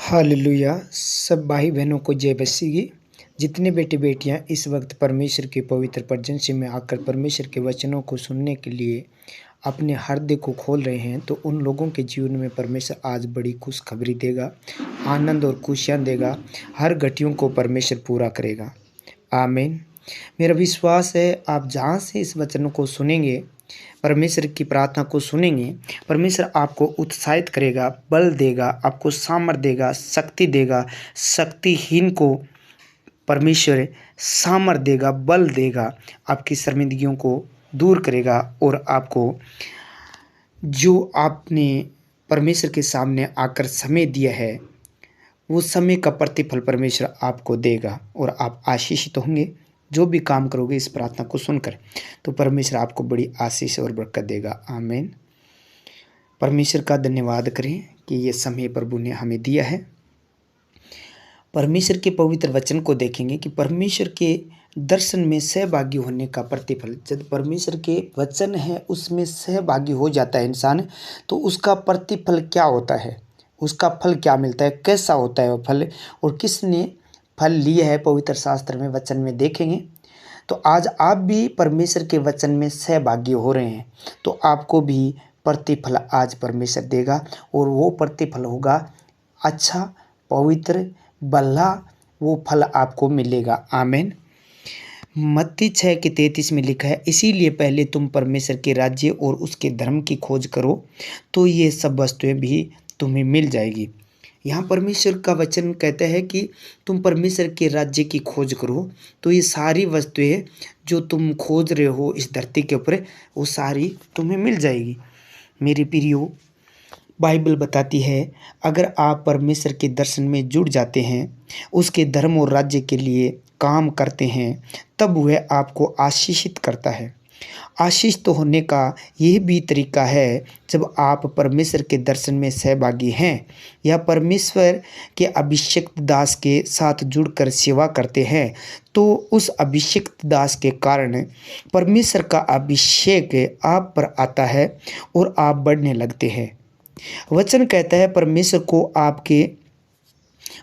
Hallelujah. सब भाई बहनों को जय मसीह की। जितने बेटे बेटियां इस वक्त परमेश्वर के पवित्र प्रजनसी में आकर परमेश्वर के वचनों को सुनने के लिए अपने हृदय को खोल रहे हैं, तो उन लोगों के जीवन में परमेश्वर आज बड़ी खुशखबरी देगा, आनंद और खुशियाँ देगा। हर घटियों को परमेश्वर पूरा करेगा। आमीन। मेरा विश्वास है आप जहाँ से इस वचन को सुनेंगे, परमेश्वर की प्रार्थना को सुनेंगे, परमेश्वर आपको उत्साहित करेगा, बल देगा, आपको सामर्थ देगा, शक्ति देगा। शक्तिहीन को परमेश्वर सामर्थ देगा, बल देगा, आपकी शर्मिंदगियों को दूर करेगा और आपको जो आपने परमेश्वर के सामने आकर समय दिया है, वो समय का प्रतिफल परमेश्वर आपको देगा और आप आशीषित होंगे। जो भी काम करोगे इस प्रार्थना को सुनकर, तो परमेश्वर आपको बड़ी आशीष और बरकत देगा। आमीन। परमेश्वर का धन्यवाद करें कि ये समय प्रभु ने हमें दिया है। परमेश्वर के पवित्र वचन को देखेंगे कि परमेश्वर के दर्शन में सहभागी होने का प्रतिफल, जब परमेश्वर के वचन है उसमें सहभागी हो जाता है इंसान, तो उसका प्रतिफल क्या होता है, उसका फल क्या मिलता है, कैसा होता है वो फल, और किसने फल लिया है पवित्र शास्त्र में, वचन में देखेंगे। तो आज आप भी परमेश्वर के वचन में सहभागी हो रहे हैं, तो आपको भी प्रतिफल आज परमेश्वर देगा और वो प्रतिफल होगा अच्छा, पवित्र, भला, वो फल आपको मिलेगा। आमीन। मत्ती 6:33 में लिखा है, इसीलिए पहले तुम परमेश्वर के राज्य और उसके धर्म की खोज करो, तो ये सब वस्तुएं भी तुम्हें मिल जाएगी। यहाँ परमेश्वर का वचन कहता है कि तुम परमेश्वर के राज्य की खोज करो, तो ये सारी वस्तुएं जो तुम खोज रहे हो इस धरती के ऊपर, वो सारी तुम्हें मिल जाएगी। मेरे प्रियो, बाइबल बताती है अगर आप परमेश्वर के दर्शन में जुड़ जाते हैं, उसके धर्म और राज्य के लिए काम करते हैं, तब वह आपको आशीषित करता है। आशीष तो होने का यह भी तरीका है, जब आप परमेश्वर के दर्शन में सहभागी हैं या परमेश्वर के अभिषिक्त दास के साथ जुड़कर सेवा करते हैं, तो उस अभिषिक्त दास के कारण परमेश्वर का अभिषेक आप पर आता है और आप बढ़ने लगते हैं। वचन कहता है परमेश्वर को आपके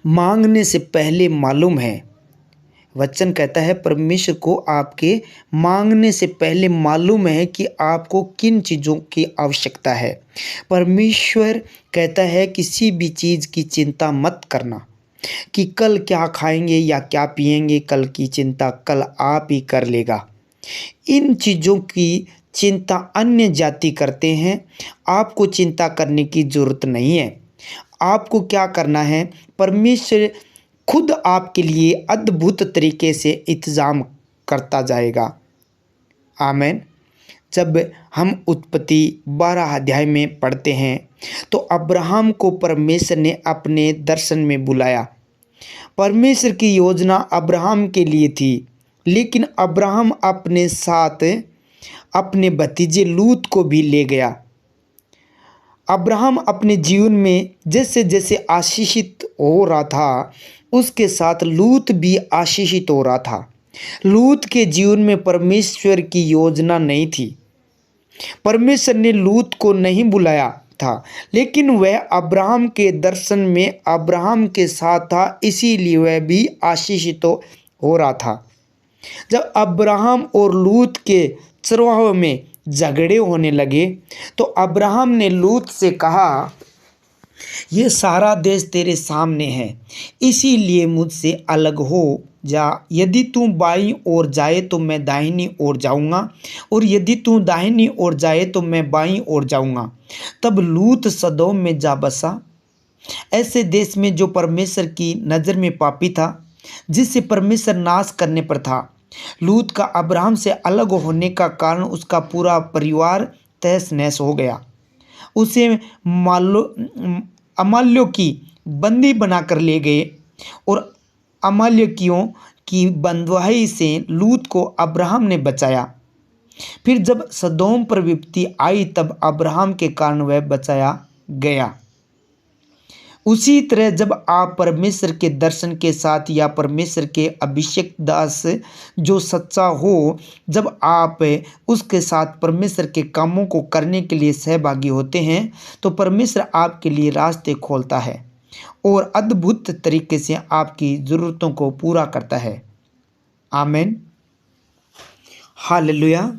मांगने से पहले मालूम है। वचन कहता है परमेश्वर को आपके मांगने से पहले मालूम है कि आपको किन चीज़ों की आवश्यकता है। परमेश्वर कहता है किसी भी चीज़ की चिंता मत करना कि कल क्या खाएंगे या क्या पिएंगे, कल की चिंता कल आप ही कर लेगा। इन चीज़ों की चिंता अन्य जाति करते हैं, आपको चिंता करने की ज़रूरत नहीं है। आपको क्या करना है, परमेश्वर खुद आपके लिए अद्भुत तरीके से इंतज़ाम करता जाएगा। आमीन। जब हम उत्पत्ति 12 अध्याय में पढ़ते हैं, तो अब्राहम को परमेश्वर ने अपने दर्शन में बुलाया। परमेश्वर की योजना अब्राहम के लिए थी, लेकिन अब्राहम अपने साथ अपने भतीजे लूत को भी ले गया। अब्राहम अपने जीवन में जैसे जैसे आशीषित हो रहा था, उसके साथ लूत भी आशीषित हो रहा था। लूत के जीवन में परमेश्वर की योजना नहीं थी। परमेश्वर ने लूत को नहीं बुलाया था, लेकिन वह अब्राहम के दर्शन में अब्राहम के साथ था, इसीलिए वह भी आशीषित हो रहा था। जब अब्राहम और लूत के चरवाहों में झगड़े होने लगे, तो अब्राहम ने लूत से कहा, ये सारा देश तेरे सामने है, इसीलिए मुझसे अलग हो जा। यदि तू बाईं ओर जाए तो मैं दाहिनी ओर जाऊंगा, और यदि तू दाहिनी ओर जाए तो मैं बाईं ओर जाऊंगा। तब लूत सदोम में जा बसा, ऐसे देश में जो परमेश्वर की नज़र में पापी था, जिससे परमेश्वर नाश करने पर था। लूत का अब्राहम से अलग होने का कारण उसका पूरा परिवार तहस नहस हो गया। उसे अमालेकियों की बंदी बनाकर ले गए, और अमालेकियों की बंदवाई से लूत को अब्राहम ने बचाया। फिर जब सदोम पर विपत्ति आई, तब अब्राहम के कारण वह बचाया गया। उसी तरह जब आप परमेश्वर के दर्शन के साथ या परमेश्वर के अभिषेक दास जो सच्चा हो, जब आप उसके साथ परमेश्वर के कामों को करने के लिए सहभागी होते हैं, तो परमेश्वर आपके लिए रास्ते खोलता है। और अद्भुत तरीके से आपकी ज़रूरतों को पूरा करता है। आमीन। हालेलुया।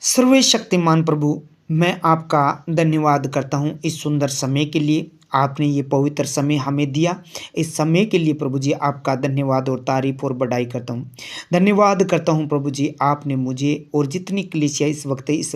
सर्वशक्तिमान प्रभु, मैं आपका धन्यवाद करता हूँ इस सुंदर समय के लिए। आपने ये पवित्र समय हमें दिया, इस समय के लिए प्रभु जी आपका धन्यवाद और तारीफ और बड़ाई करता हूँ। धन्यवाद करता हूँ प्रभु जी, आपने मुझे और जितनी कलीसिया इस वक्त इस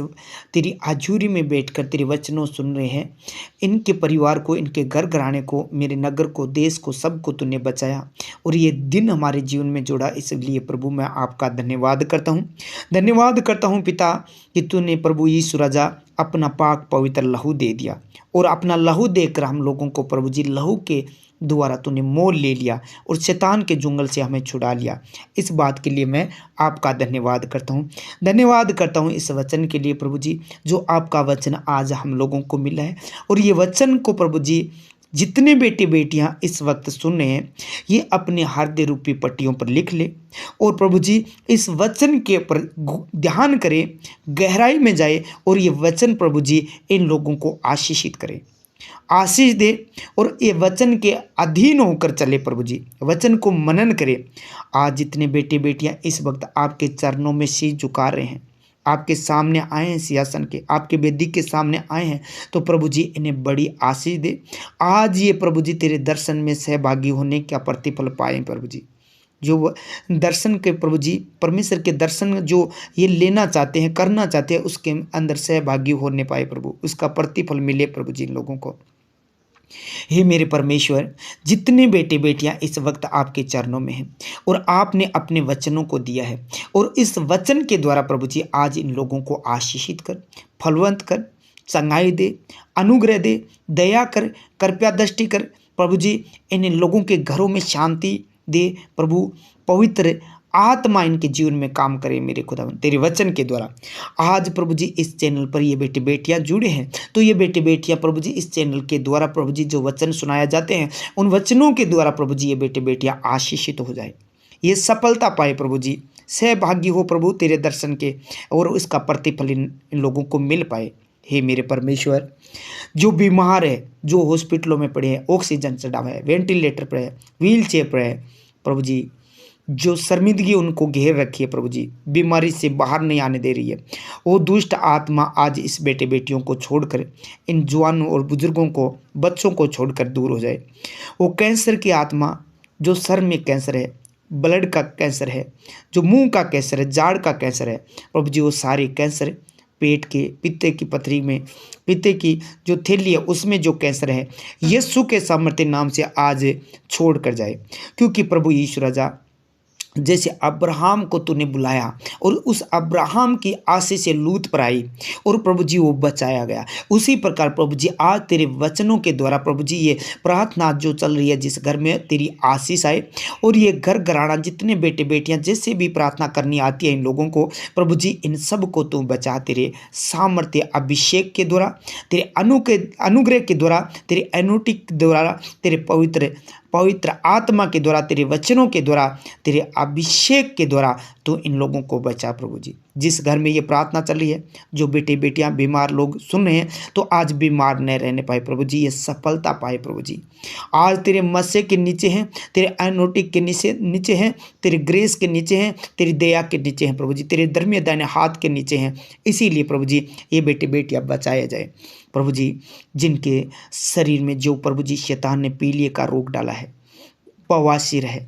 तेरी हजूरी में बैठकर तेरे वचनों सुन रहे हैं, इनके परिवार को, इनके घर घराने को, मेरे नगर को, देश को, सबको तूने बचाया और ये दिन हमारे जीवन में जोड़ा, इसलिए प्रभु मैं आपका धन्यवाद करता हूँ। धन्यवाद करता हूँ पिता कि तूने प्रभु यीशु राजा अपना पाक पवित्र लहू दे दिया और अपना लहू देकर हम लोगों को प्रभु जी लहू के द्वारा तूने मोल ले लिया और शैतान के जुंगल से हमें छुड़ा लिया। इस बात के लिए मैं आपका धन्यवाद करता हूँ। धन्यवाद करता हूँ इस वचन के लिए प्रभु जी, जो आपका वचन आज हम लोगों को मिला है और ये वचन को प्रभु जी जितने बेटे बेटियां इस वक्त सुन रहे हैं, ये अपने हृदय रूपी पट्टियों पर लिख ले और प्रभु जी इस वचन के ऊपर ध्यान करें, गहराई में जाए और ये वचन प्रभु जी इन लोगों को आशीषित करे, आशीष दे और ये वचन के अधीन होकर चले प्रभु जी, वचन को मनन करे। आज जितने बेटे बेटियां इस वक्त आपके चरणों में शीश झुका रहे हैं, आपके सामने आए हैं, सिंहासन के आपके वेदी के सामने आए हैं, तो प्रभु जी इन्हें बड़ी आशीष दे। आज ये प्रभु जी तेरे दर्शन में सहभागी होने का प्रतिफल पाए प्रभु जी, जो दर्शन के प्रभु जी परमेश्वर के दर्शन जो ये लेना चाहते हैं, करना चाहते हैं, उसके अंदर सहभागी होने पाए प्रभु, उसका प्रतिफल मिले प्रभु जी इन लोगों को। हे मेरे परमेश्वर, जितने बेटे बेटियां इस वक्त आपके चरणों में हैं और आपने अपने वचनों को दिया है और इस वचन के द्वारा प्रभु जी आज इन लोगों को आशीषित कर, फलवंत कर, चंगाई दे, अनुग्रह दे, दया कर, कृपया दृष्टि कर प्रभु जी। इन लोगों के घरों में शांति दे प्रभु, पवित्र आत्मा इनके जीवन में काम करे मेरे खुदा तेरे वचन के द्वारा। आज प्रभु जी इस चैनल पर ये बेटे बेटियां जुड़े हैं, तो ये बेटे बेटियां प्रभु जी इस चैनल के द्वारा प्रभु जी जो वचन सुनाया जाते हैं, उन वचनों के द्वारा प्रभु जी ये बेटे बेटियां आशीषित हो जाए, ये सफलता पाए प्रभु जी, सहभागी हो प्रभु तेरे दर्शन के और इसका प्रतिफल इन लोगों को मिल पाए। हे मेरे परमेश्वर, जो बीमार है, जो हॉस्पिटलों में पड़े हैं, ऑक्सीजन चढ़ा है, वेंटिलेटर पर है, व्हील चेयर पर है प्रभु जी, जो शर्मिंदगी उनको घेर रखी है प्रभु जी, बीमारी से बाहर नहीं आने दे रही है, वो दुष्ट आत्मा आज इस बेटे बेटियों को छोड़कर इन जवानों और बुजुर्गों को, बच्चों को छोड़कर दूर हो जाए। वो कैंसर की आत्मा, जो सर में कैंसर है, ब्लड का कैंसर है, जो मुंह का कैंसर है, जाड़ का कैंसर है प्रभु जी, वो सारे कैंसर, पेट के पित्ते की पथरी में, पित्ते की जो थैली है उसमें जो कैंसर है, यीशु के सामर्थ्य नाम से आज छोड़ कर जाए। क्योंकि प्रभु यीशु राजा, जैसे अब्राहम को तूने बुलाया और उस अब्राहम की आशीष से लूत पर आई और प्रभु जी वो बचाया गया, उसी प्रकार प्रभु जी आज तेरे वचनों के द्वारा प्रभु जी ये प्रार्थना जो चल रही है, जिस घर में तेरी आशीष आए और ये घर घराना जितने बेटे बेटियां जैसे भी प्रार्थना करनी आती है इन लोगों को प्रभु जी, इन सब को तू बचा तेरे सामर्थ्य अभिषेक के द्वारा, तेरे अनुग्रह के द्वारा, तेरे अनुटिक द्वारा, तेरे पवित्र आत्मा के द्वारा, तेरे वचनों के द्वारा, तेरे अभिषेक के द्वारा तो इन लोगों को बचा प्रभु जी। जिस घर में ये प्रार्थना चल रही है, जो बेटे बेटियां बीमार लोग सुन रहे हैं, तो आज बीमार न रहने पाए प्रभु जी, ये सफलता पाए प्रभु जी। आज तेरे मस्से के नीचे हैं, तेरे एनोटिक के नीचे हैं, तेरे ग्रेस के नीचे हैं, तेरी दया के नीचे हैं प्रभु जी, तेरे धर्मी दाहिने हाथ के नीचे हैं। इसीलिए प्रभु जी ये बेटे बेटियां बचाया जाए प्रभु जी, जिनके शरीर में जो प्रभु जी शैतान ने पीलिए का रोग डाला है, बवासीर है,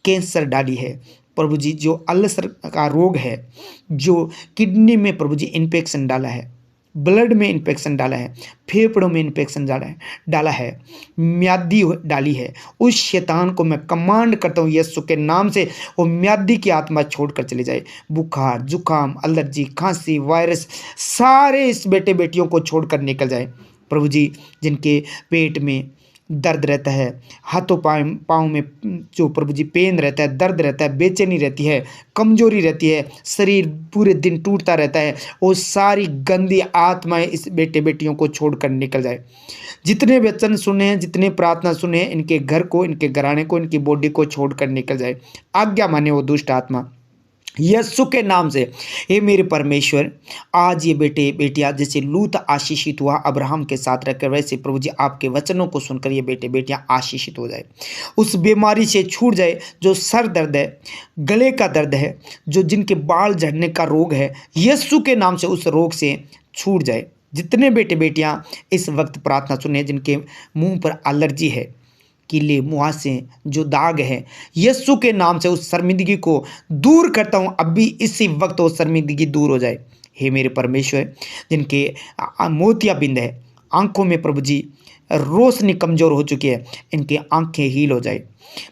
कैंसर डाली है प्रभु जी, जो अल्सर का रोग है, जो किडनी में प्रभु जी इन्फेक्शन डाला है, ब्लड में इन्फेक्शन डाला है, फेफड़ों में इन्फेक्शन डाला है, म्यादी डाली है, उस शैतान को मैं कमांड करता हूँ यीशु के नाम से, वो म्यादी की आत्मा छोड़कर चले जाए। बुखार, जुकाम, एलर्जी, खांसी, वायरस सारे इस बेटे बेटियों को छोड़कर निकल जाए प्रभु जी। जिनके पेट में दर्द रहता है, हाथों पाँव में जो प्रभु जी पेन रहता है, दर्द रहता है, बेचैनी रहती है, कमजोरी रहती है, शरीर पूरे दिन टूटता रहता है, वो सारी गंदी आत्माएं इस बेटे बेटियों को छोड़कर निकल जाए। जितने वचन सुने हैं, जितने प्रार्थना सुने हैं, इनके घर को, इनके घराने को, इनकी बॉडी को छोड़कर निकल जाए। आज्ञा माने वो दुष्ट आत्मा यीशु के नाम से। हे मेरे परमेश्वर, आज ये बेटे बेटियां, जैसे लूत आशीषित हुआ अब्राहम के साथ रहकर, वैसे प्रभु जी आपके वचनों को सुनकर ये बेटे बेटियां आशीषित हो जाए, उस बीमारी से छूट जाए जो सर दर्द है, गले का दर्द है, जो जिनके बाल झड़ने का रोग है, यीशु के नाम से उस रोग से छूट जाए। जितने बेटे बेटियां इस वक्त प्रार्थना सुने, जिनके मुंह पर एलर्जी है, कीले मुहासे, जो दाग है, यीशु के नाम से उस शर्मिंदगी को दूर करता हूँ। अभी इसी वक्त वो शर्मिंदगी दूर हो जाए। हे मेरे परमेश्वर, जिनके मोतियाबिंद है, आंखों में प्रभु जी रोशनी कमज़ोर हो चुकी है, इनकी आंखें हील हो जाए।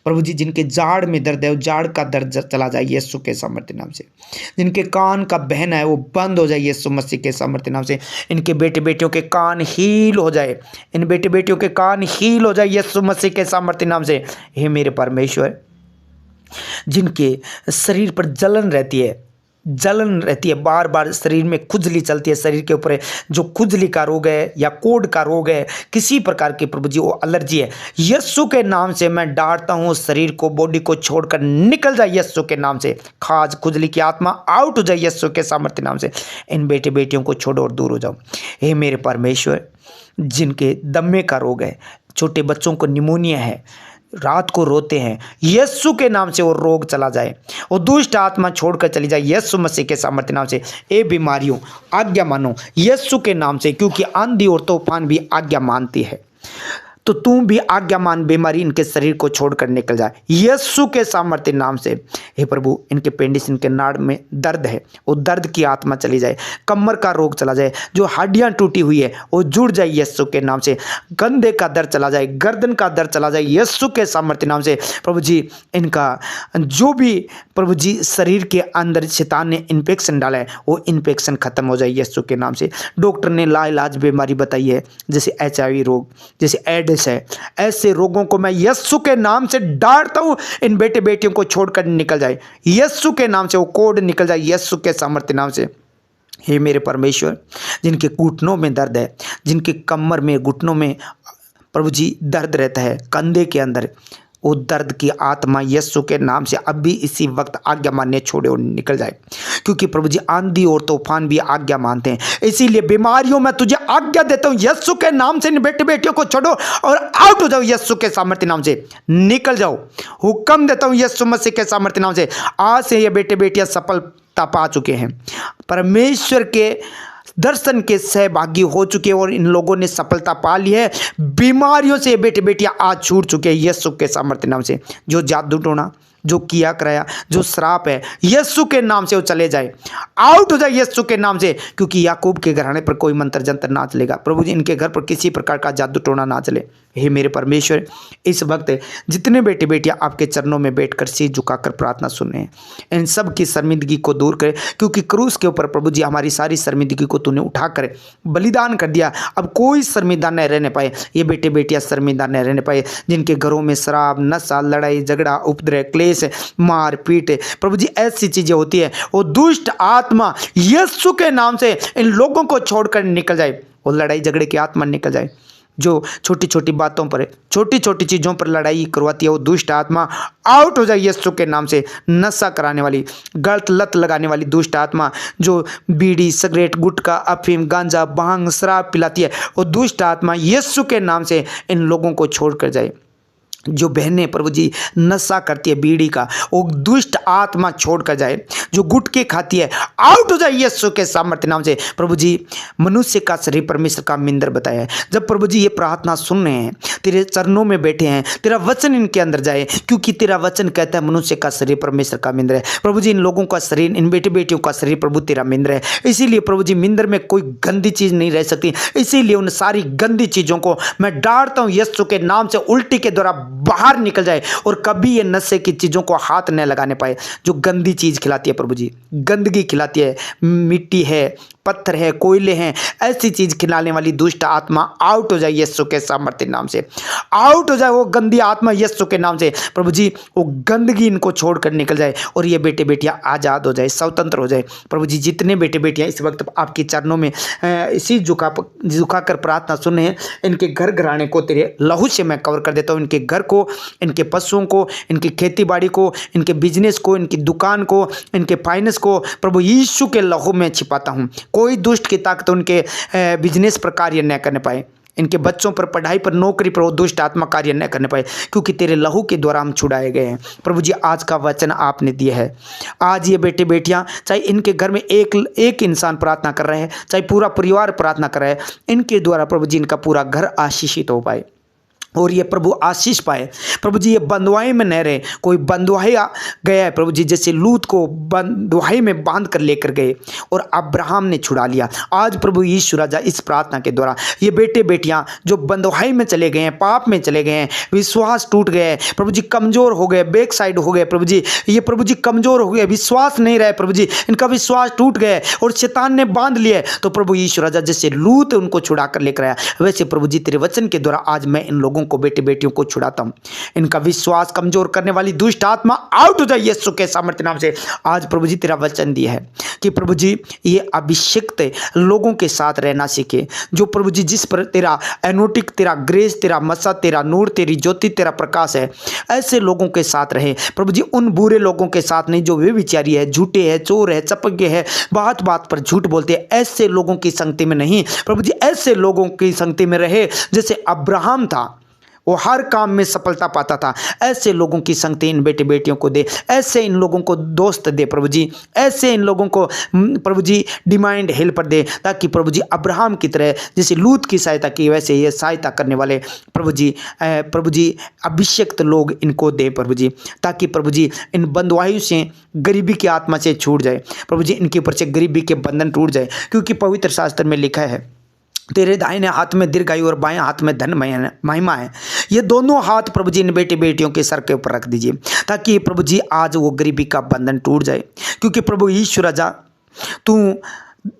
प्रभु जी, जिनके जाड़ में दर्द है, वो जाड़ का दर्द चला जाए यीशु के सामर्थ्य नाम से। जिनके कान का बहना है वो बंद हो जाए यीशु मसीह के सामर्थ्य नाम से। इनके बेटे बेटियों के कान हील हो जाए, इन बेटे बेटियों के कान हील हो जाए यीशु मसीह के सामर्थ्य नाम से। हे मेरे परमेश्वर, जिनके शरीर पर जलन रहती है, बार बार शरीर में खुजली चलती है, शरीर के ऊपर जो खुजली का रोग है या कोढ़ का रोग है, किसी प्रकार की प्रभु जी वो एलर्जी है, यीशु के नाम से मैं डांटता हूँ, शरीर को, बॉडी को छोड़कर निकल जाए यीशु के नाम से। खाज खुजली की आत्मा आउट हो जाए यीशु के सामर्थ्य नाम से। इन बेटे बेटियों को छोड़ो और दूर हो जाओ। हे मेरे परमेश्वर, जिनके दमे का रोग है, छोटे बच्चों को निमोनिया है, रात को रोते हैं, यीशु के नाम से वो रोग चला जाए, वो दुष्ट आत्मा छोड़कर चली जाए यीशु मसीह के सामर्थ्य नाम से। ए बीमारियों, आज्ञा मानो यीशु के नाम से, क्योंकि आंधी और तूफान भी आज्ञा मानती है। तो तू भी आज्ञा मान, बीमारी इनके शरीर को छोड़कर निकल जाए यीशु के सामर्थ्य नाम से। हे प्रभु, इनके पेंडिस, इनके नाड़ में दर्द है, वो दर्द की आत्मा चली जाए, कमर का रोग चला जाए, जो हड्डियां टूटी हुई है वो जुड़ जाए यीशु के नाम से, कंधे का दर्द चला जाए, गर्दन का दर्द चला जाए यीशु के सामर्थ्य नाम से। प्रभु जी, इनका जो भी प्रभु जी शरीर के अंदर शैतान ने इन्फेक्शन डाला है, वो इन्फेक्शन खत्म हो जाए यीशु के नाम से। डॉक्टर ने लाइलाज बीमारी बताई है, जैसे HIV रोग, जैसे एड्स है, ऐसे रोगों को मैं यीशु के नाम से डांटता हूं, इन बेटे बेटियों को छोड़कर निकल जाए यीशु के नाम से, वो कोढ़ निकल जाए यीशु के सामर्थ्य नाम से। हे मेरे परमेश्वर, जिनके घुटनों में दर्द है, जिनके कमर में, घुटनों में प्रभु जी दर्द रहता है, कंधे के अंदर, वो दर्द की आत्मा यीशु के नाम से अभी इसी वक्त आज्ञा मानने छोड़े और निकल जाए, क्योंकि प्रभु जी आंधी और तूफान भी आज्ञा मानते हैं। इसीलिए बीमारियों में तुझे आज्ञा देता हूं, यीशु के नाम से इन बेटे बेटियों को छोड़ो और आउट हो जाओ यीशु के सामर्थ्य नाम से, निकल जाओ। हुक्म देता हूं यीशु मसीह के सामर्थ्य नाम से। आज से ये बेटे बेटियां सफलता पा चुके हैं, परमेश्वर के दर्शन के सहभागी हो चुके हैं और इन लोगों ने सफलता पा ली है। बीमारियों से बेटे बेटियां आज छूट चुके हैं यीशु के सामर्थ्य नाम से। जो जादू टोना, जो किया कराया, जो श्राप है, यीशु के नाम से वो चले जाए, आउट हो जाए यीशु के नाम से, क्योंकि याकूब के घराने पर कोई मंत्र जंत्र ना चलेगा। प्रभु जी, इनके घर पर किसी प्रकार का जादू टोना ना चले। हे मेरे परमेश्वर, इस वक्त जितने बेटे बेटियां आपके चरणों में बैठकर सिर झुकाकर प्रार्थना सुन रहे हैं, इन सब की शर्मिंदगी को दूर करे, क्योंकि क्रूस के ऊपर प्रभु जी हमारी सारी शर्मिंदगी को तूने उठाकर बलिदान कर दिया। अब कोई शर्मिंदा न रहने पाए, ये बेटे बेटियां शर्मिंदा न रहने पाए, जिनके घरों में शराब, नशा, लड़ाई झगड़ा, उपद्रव, क्लेश, मार पीट, प्रभु जी ऐसी चीजें होती है, वो दुष्ट आत्मा यीशु के नाम से इन लोगों को छोड़कर निकल जाए। वो लड़ाई झगड़े की आत्मा निकल जाए, जो छोटी छोटी बातों पर, छोटी छोटी चीज़ों पर लड़ाई करवाती है, वो दुष्ट आत्मा आउट हो जाए यीशु के नाम से। नशा कराने वाली, गलत लत लगाने वाली दुष्ट आत्मा, जो बीड़ी, सिगरेट, गुटखा, अफीम, गांजा, भांग, शराब पिलाती है, वो दुष्ट आत्मा यीशु के नाम से इन लोगों को छोड़कर जाए। जो बहनें प्रभु जी नशा करती है बीड़ी का, वो दुष्ट आत्मा छोड़कर जाए। जो गुटके खाती है, आउट हो जाए यीशु के सामर्थ्य नाम से। प्रभु जी, मनुष्य का शरीर परमेश्वर का मिंदर बताया है। जब प्रभु जी ये प्रार्थना सुन रहे हैं, तेरे चरणों में बैठे हैं, तेरा वचन इनके अंदर जाए, क्योंकि तेरा वचन कहता है मनुष्य का शरीर परमेश्वर का मिंदर है। प्रभु जी, इन लोगों का शरीर, इन बेटे बेटियों का शरीर प्रभु तेरा मिंदर है। इसीलिए प्रभु जी, मिंदर में कोई गंदी चीज नहीं रह सकती। इसीलिए उन सारी गंदी चीजों को मैं डांटता हूं यीशु के नाम से, उल्टी के द्वारा बाहर निकल जाए और कभी ये नशे की चीजों को हाथ न लगाने पाए। जो गंदी चीज खिलाती है प्रभु जी, गंदगी खिलाती है, मिट्टी है, पत्थर है, कोयले हैं, ऐसी चीज खिलाने वाली दुष्ट आत्मा आउट हो जाए यीशु के सामर्थ्य नाम से। आउट हो जाए वो गंदी आत्मा यीशु के नाम से। प्रभु जी वो गंदगी इनको छोड़कर निकल जाए और ये बेटे बेटियां आजाद हो जाए, स्वतंत्र हो जाए। प्रभु जी जितने बेटे बेटियां इस वक्त आपके चरणों में इसी झुकाकर प्रार्थना सुन रहे हैं, इनके घर घराने को तेरे लहू से मैं कवर कर देता हूँ। इनके घर को, इनके पशुओं को, इनकी खेती बाड़ी को, इनके बिजनेस को, इनकी दुकान को, इनके फाइनेंस को प्रभु यीशु के लहू में छिपाता हूँ। कोई दुष्ट की ताकत उनके बिजनेस पर कार्य न करने पाए, इनके बच्चों पर, पढ़ाई पर, नौकरी पर वो दुष्ट आत्मा कार्य न करने पाए, क्योंकि तेरे लहू के द्वारा हम छुड़ाए गए हैं। प्रभु जी आज का वचन आपने दिया है। आज ये बेटे बेटियां, चाहे इनके घर में एक इंसान प्रार्थना कर रहे हैं, चाहे पूरा परिवार प्रार्थना कर रहा है, इनके द्वारा प्रभु जी इनका पूरा घर आशीषित हो पाए और ये प्रभु आशीष पाए। प्रभु जी ये बंधुआई में न रहे। कोई बंधुआई गया है प्रभु जी, जैसे लूत को बंधुआई में बांध कर लेकर गए और अब्राहम ने छुड़ा लिया। आज प्रभु यीशु राजा इस प्रार्थना के द्वारा ये बेटे बेटियां जो बंधुआई में चले गए हैं, पाप में चले गए हैं, विश्वास टूट गए हैं प्रभु जी, कमजोर हो गए, बैक साइड हो गए प्रभु जी, ये प्रभु जी कमजोर हो गए, विश्वास नहीं रहे प्रभु जी, इनका विश्वास टूट गया और शैतान ने बांध लिया। तो प्रभु यीशु राजा जैसे लूत उनको छुड़ा कर लेकर आया, वैसे प्रभु जी तेरे वचन के द्वारा आज मैं इन लोगों को, बेटे बेटियों को छुड़ाता हूं। इनका विश्वास कमजोर करने वाली दुष्ट आत्मा आउट हो जाए यीशु के सामर्थ्य नाम से। आज प्रभु जी तेरा वचन दिया है कि प्रभु जी ये अभिषिक्त लोगों के साथ रहना सीखे, जो प्रभु जी जिस पर तेरा एनोटिक, तेरा ग्रेस, तेरा मसा, तेरा नूर, तेरी ज्योति, तेरा प्रकाश है, ऐसे लोगों के साथ रहे प्रभु जी। उन बुरे लोगों के साथ नहीं जो व्यभिचारी है, झूठे है, चोर है, चपके है, बात बात पर झूठ बोलते हैं, ऐसे लोगों की संगति में नहीं प्रभु जी। ऐसे लोगों की संगति में रहे जैसे अब्राहम था, वो हर काम में सफलता पाता था। ऐसे लोगों की संगति इन बेटे बेटियों को दे, ऐसे इन लोगों को दोस्त दे प्रभु जी, ऐसे इन लोगों को प्रभु जी डिमांड हेल्पर दे, ताकि प्रभु जी अब्राहम की तरह जैसे लूत की सहायता की, वैसे ये सहायता करने वाले प्रभु जी अभिषिक्त लोग इनको दे प्रभु जी, ताकि प्रभु जी इन बंधुआई से, गरीबी की आत्मा से छूट जाए प्रभु जी, इनके ऊपर से गरीबी के बंधन टूट जाए। क्योंकि पवित्र शास्त्र में लिखा है तेरे दाहिने हाथ में दीर्घायु और बाएं हाथ में धन महिमा है। ये दोनों हाथ प्रभु जी इन बेटे बेटियों के सर के ऊपर रख दीजिए, ताकि प्रभु जी आज वो गरीबी का बंधन टूट जाए। क्योंकि प्रभु यीशु राजा तू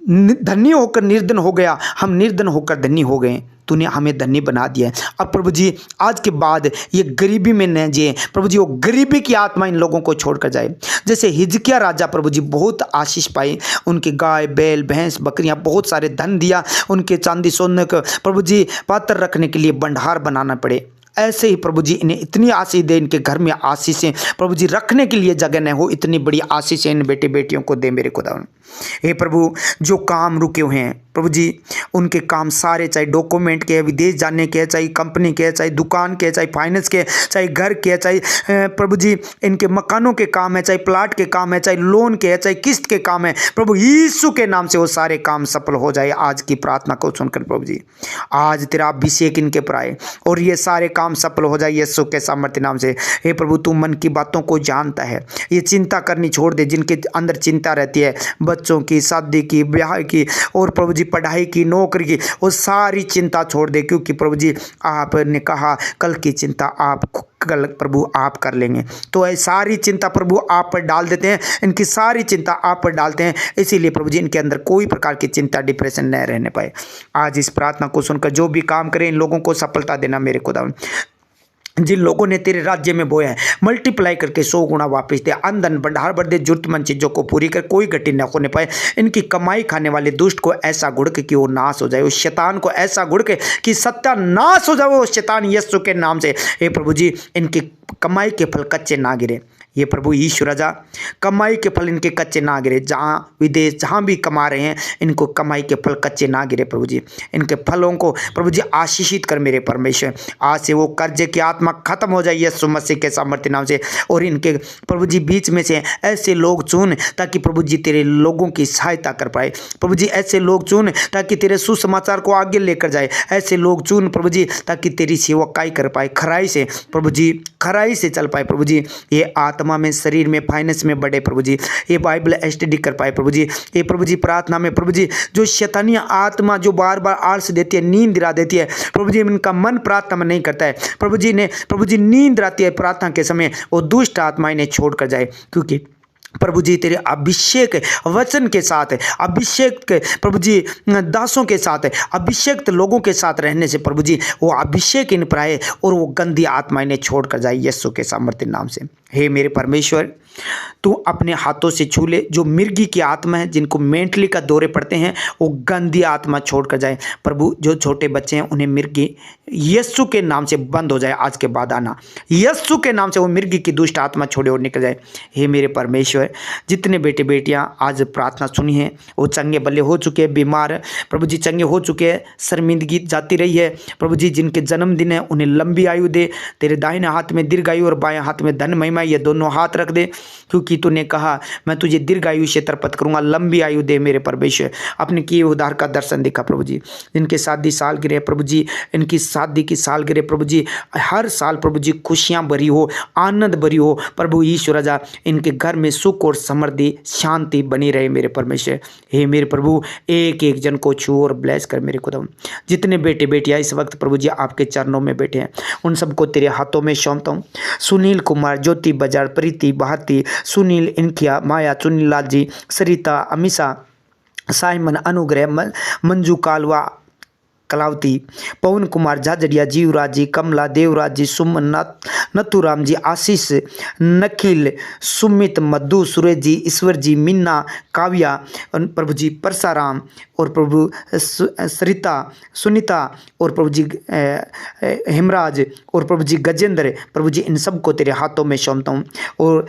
धन्य होकर निर्धन हो गया, हम निर्धन होकर धन्य हो गए, तूने हमें धन्य बना दिया है। अब प्रभु जी आज के बाद ये गरीबी में न जिए प्रभु जी, वो गरीबी की आत्मा इन लोगों को छोड़कर जाए। जैसे हिजकिया राजा प्रभु जी बहुत आशीष पाई, उनके गाय, बैल, भैंस, बकरियां, बहुत सारे धन दिया, उनके चांदी सोने को प्रभु जी पात्र रखने के लिए भंडार बनाना पड़े। ऐसे ही प्रभु जी इन्हें इतनी आशीष दे, इनके घर में आशीषें प्रभु जी रखने के लिए जगह न हो, इतनी बड़ी आशीषें इन बेटे बेटियों को दे मेरे खुदा। हे प्रभु जो काम रुके हुए हैं प्रभु जी, उनके काम सारे, चाहे डॉक्यूमेंट के, विदेश जाने के, चाहे कंपनी के, चाहे दुकान के, चाहे फाइनेंस के, चाहे घर के, चाहे प्रभु जी इनके मकानों के काम है, चाहे प्लाट के काम है, चाहे लोन के है, चाहे किस्त के काम है, प्रभु यीशु के नाम से वो सारे काम सफल हो जाए। आज की प्रार्थना को सुनकर प्रभु जी आज तेरा अभिषेक इनके पर आए और ये सारे काम सफल हो जाए यीशु के सामर्थ्य नाम से। हे प्रभु तू मन की बातों को जानता है, ये चिंता करनी छोड़ दे। जिनके अंदर चिंता रहती है बच्चों की, शादी की, ब्याह की और प्रभु जी पढ़ाई की, नौकरी की, वो सारी चिंता छोड़ दे, क्योंकि प्रभु जी आपने कहा कल की चिंता आप कल प्रभु आप कर लेंगे। तो ये सारी चिंता प्रभु आप पर डाल देते हैं, इनकी सारी चिंता आप पर डालते हैं, इसीलिए प्रभु जी इनके अंदर कोई प्रकार की चिंता, डिप्रेशन न रहने पाए। आज इस प्रार्थना को सुनकर जो भी काम करें इन लोगों को सफलता देना मेरे खुदा। जिन लोगों ने तेरे राज्य में बोया है मल्टीप्लाई करके 100 गुना वापस दे, अंधन भंडार भर दे, जरूरतमंद चीज़ों को पूरी कर, कोई घटी न होने पाए। इनकी कमाई खाने वाले दुष्ट को ऐसा गुड़के कि वो नाश हो जाए, उस शैतान को ऐसा गुड़के कि सत्यानाश हो जाए वो शैतान यीशु के नाम से। हे प्रभु जी इनकी कमाई के फल कच्चे ना गिरे, ये प्रभु यीशु राजा कमाई के फल इनके कच्चे ना गिरे। जहाँ विदेश जहाँ भी कमा रहे हैं इनको कमाई के फल कच्चे ना गिरे प्रभु जी, इनके फलों को प्रभु जी आशीषित कर मेरे परमेश्वर। आज से वो कर्जे की आत्मा खत्म हो जाए यीशु मसीह के सामर्थ्य नाम से। और इनके प्रभु जी बीच में से ऐसे लोग चुन ताकि प्रभु जी तेरे लोगों की सहायता कर पाए। प्रभु जी ऐसे लोग चुन ताकि तेरे सुसमाचार को आगे लेकर जाए। ऐसे लोग चुन प्रभु जी ताकि तेरी सेवकाई कर पाए, खराई से प्रभु जी, खराई से चल पाए प्रभु जी। ये आत्मा में, शरीर में, फाइनेंस में बढ़े प्रभु जी। ये बाइबल स्टडी कर पाए प्रभु जी। ये प्रभु जी प्रार्थना में प्रभु जी जो शैतानी आत्मा जो बार बार आलस देती है, नींद दिला देती है प्रभु जी, इनका मन प्रार्थना में नहीं करता है प्रभु जी नींद आती है प्रार्थना के समय, वो दुष्ट आत्मा इन्हें छोड़ कर जाए। क्योंकि प्रभु जी तेरे अभिषेक वचन के साथ, अभिषेक प्रभु जी दासों के साथ, अभिषेक लोगों के साथ रहने से प्रभु जी वो अभिषेक इन पर आए और वो गंदी आत्मा इन्हें छोड़ कर जाए यीशु के सामर्थ्य नाम से। हे मेरे परमेश्वर, तू अपने हाथों से छू ले जो मिर्गी की आत्मा है, जिनको मेंटली का दौरे पड़ते हैं, वो गंदी आत्मा छोड़ कर जाए प्रभु। जो छोटे बच्चे हैं उन्हें मिर्गी यीशु के नाम से बंद हो जाए, आज के बाद आना यीशु के नाम से वो मिर्गी की दुष्ट आत्मा छोड़े और निकल जाए। हे मेरे परमेश्वर, जितने बेटे बेटियां आज प्रार्थना सुनी है वो चंगे बल्ले हो चुके हैं, बीमार प्रभु जी चंगे हो चुके हैं, शर्मिंदगी जाती रही है प्रभु जी, जिनके जन्मदिन है उन्हें लंबी आयु दे, तेरे दाहिने हाथ में दीर्घायु और बाएं हाथ में धन महिमा, ये दोनों हाथ रख दे, क्योंकि तूने कहा मैं तुझे दीर्घायु से तरपत करूंगा, लंबी आयु दे मेरे परमेश्वर। अपने किए उद्धार का दर्शन दिखा प्रभु जी। जिनके शादी सालगिरह प्रभु जी, इनकी शादी की सालगिरह प्रभु जी, हर साल प्रभु जी खुशियां भरी हो, आनंद भरी हो प्रभु ईश्वर राजा, इनके घर में सुख और समृद्धि शांति बनी रहे मेरे परमेश्वर। हे मेरे प्रभु, एक एक जन को छू और ब्लेस कर मेरे खुदा। जितने बेटे बेटियां इस वक्त प्रभु जी आपके चरणों में बैठे हैं उन सबको तेरे हाथों में सौंपता हूँ। सुनील कुमार, ज्योति बाजार, प्रीति, भारती, सुनील, इनकिया, माया, चुनीलाल जी, सरिता, अमीषा, साइमन, अनुग्रह, मंजू कालवा, कलावती, पवन कुमार झाझड़िया, जीवराज जी, कमला, देवराज जी, सुमन, नथुराम जी, आशीष, नखिल, सुमित, मधु, सुरेश जी, ईश्वर जी, मीना, काव्या प्रभु जी, परसाराम और प्रभु सरिता, सुनीता और प्रभु जी हेमराज और प्रभु जी गजेंद्र, प्रभु जी इन सबको तेरे हाथों में सौंपता हूँ। और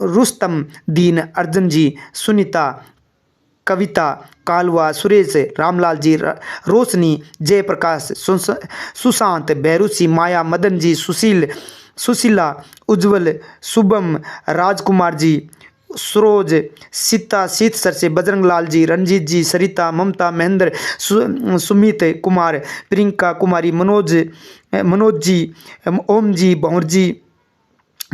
रुस्तम, दीन, अर्जुन जी, सुनीता, कविता, कालवा, सुरेश, रामलाल जी, रोशनी, जयप्रकाश, सुशांत, बैरूसी, माया, मदन जी, सुशील, सुशीला, उज्जवल, शुभम, राजकुमार जी, सरोज, सीता, शीत सर से, बजरंग लाल जी, रंजीत जी, सरिता, ममता, महेंद्र, सुमित कुमार, प्रियंका कुमारी, मनोज जी, ओम जी, बहुर जी,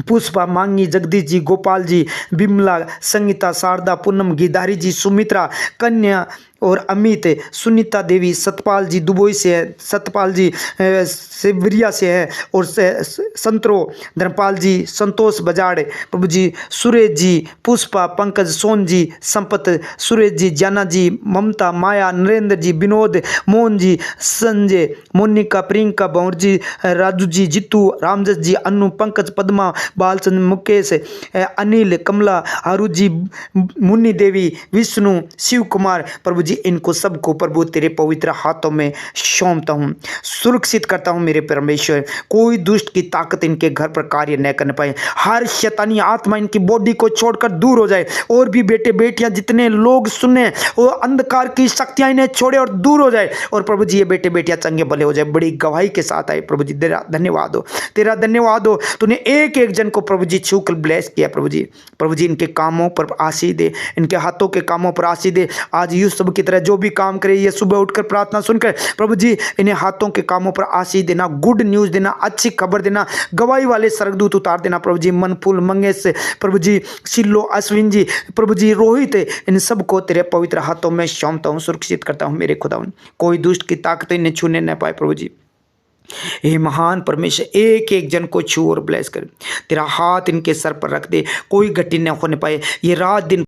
पुष्पा, मांगी, जगदीश जी, गोपाल जी, बिमला, संगीता, शारदा, पूनम, गिदारी जी, सुमित्रा, कन्या और अमित, सुनीता देवी, सतपाल जी दुबई से है, सतपाल जी सेवरिया से है, और संतरो, धर्मपाल जी, संतोष बजाड़, प्रभु जी, सुरेश जी, पुष्पा, पंकज, सोन जी, संपत, सुरेश जी, जाना जी, ममता, माया, नरेंद्र जी, विनोद, मोहन जी, संजय, मोनिका, प्रियंका, बंवर जी, राजू जी, जीतू, रामजस जी, अनु, पंकज, पद्मा, बालचंद्र, मुकेश, अनिल, कमला, आरू जी, मुन्नी देवी, विष्णु, शिव कुमार, प्रभु जी इनको सबको प्रभु तेरे पवित्र हाथों में सौंपता हूँ, सुरक्षित करता हूँ मेरे परमेश्वर। कोई दुष्ट की ताकत इनके घर पर कार्य न करने पाए, हर शैतानी आत्मा इनकी बॉडी को छोड़कर दूर हो जाए। और भी बेटे बेटियां जितने लोग सुने वो अंधकार की शक्तियां इन्हें छोड़े और दूर हो जाए, और प्रभु जी ये बेटे बेटियां चंगे भले हो जाए, बड़ी गवाही के साथ आए। प्रभु जी तेरा धन्यवाद हो, तेरा धन्यवाद हो, तूने एक एक जन को प्रभु जी छूकर ब्लेस किया। प्रभु जी इनके कामों पर आशीष दे, इनके हाथों के कामों पर आशीष दे। आज यूसुफ की तरह जो भी काम करे, ये सुबह उठकर प्रार्थना सुनकर प्रभु जी इन्हें हाथों के कामों पर आशीष देना, गुड न्यूज देना, अच्छी खबर देना, गवाही वाले स्वर्गदूत उतार देना। प्रभु जी मनफुल, मंगेश, प्रभु जी शिल्लो, अश्विन जी, प्रभु जी रोहित, इन सबको तेरे पवित्र हाथों में सौंपता हूँ, सुरक्षित करता हूँ मेरे खुदा। कोई दुष्ट की ताकत इन्हें छूने न पाए। प्रभु जी हे महान परमेश्वर, एक एक जन को छू और ब्लेस कर, तेरा हाथ इनके सर पर रख दे, कोई घटी न होने पाए। ये रात दिन